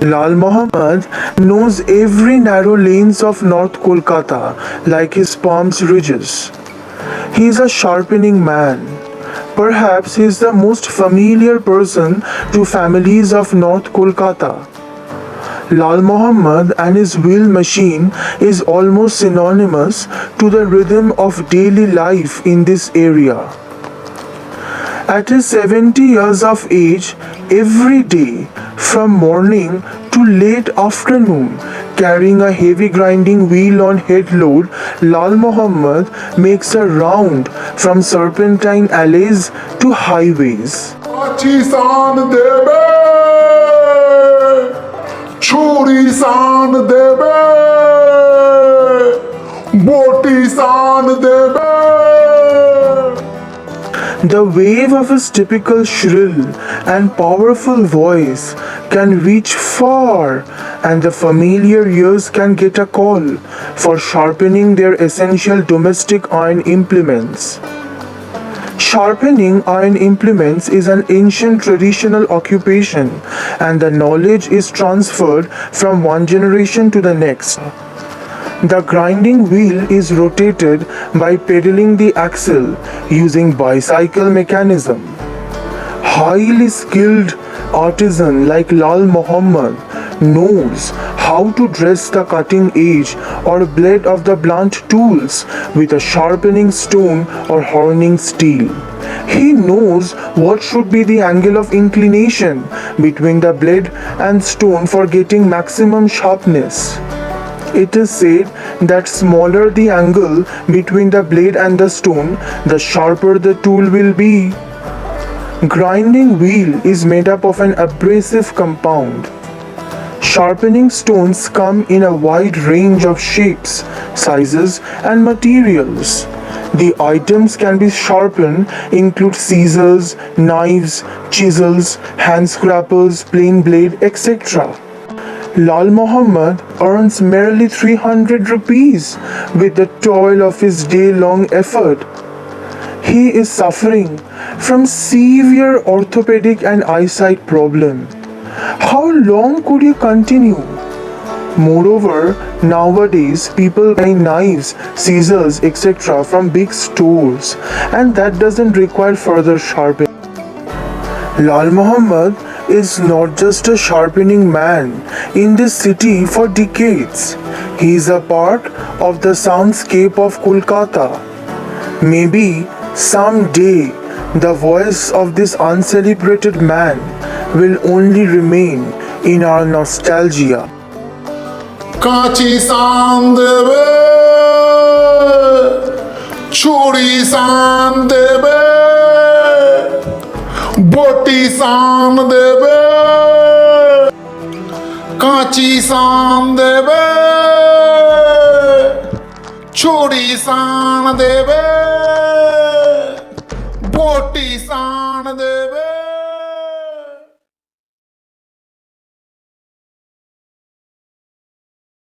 Lal Mohammad knows every narrow lanes of North Kolkata like his palm's ridges. He is a sharpening man. Perhaps he is the most familiar person to families of North Kolkata. Lal Mohammad and his wheel machine is almost synonymous to the rhythm of daily life in this area. At his 70 years of age, every day, from morning to late afternoon, carrying a heavy grinding wheel on head load, Lal Mohammad makes a round from serpentine alleys to highways. Artisan debe, churisan debe, botisan debe. The wave of his typical shrill and powerful voice can reach far, and the familiar ears can get a call for sharpening their essential domestic iron implements. Sharpening iron implements is an ancient traditional occupation, and the knowledge is transferred from one generation to the next. The grinding wheel is rotated by pedaling the axle using bicycle mechanism. Highly skilled artisan like Lal Mohammad knows how to dress the cutting edge or blade of the blunt tools with a sharpening stone or honing steel. He knows what should be the angle of inclination between the blade and stone for getting maximum sharpness. It is said that smaller the angle between the blade and the stone, the sharper the tool will be. Grinding wheel is made up of an abrasive compound. Sharpening stones come in a wide range of shapes, sizes, and materials. The items can be sharpened include scissors, knives, chisels, hand scrapers, plain blade, etc. Lal Mohammad earns merely 300 rupees with the toil of his day-long effort. He is suffering from severe orthopaedic and eyesight problem. How long could he continue? Moreover, nowadays people buy knives, scissors, etc. from big stores, and that doesn't require further sharpening. Lal Mohammad is not just a sharpening man in this city for decades. He is a part of the soundscape of Kolkata. Maybe someday the voice of this uncelebrated man will only remain in our nostalgia. Kachi san debe, churi san debe, boti san debe, kachi san debe, churi san debe.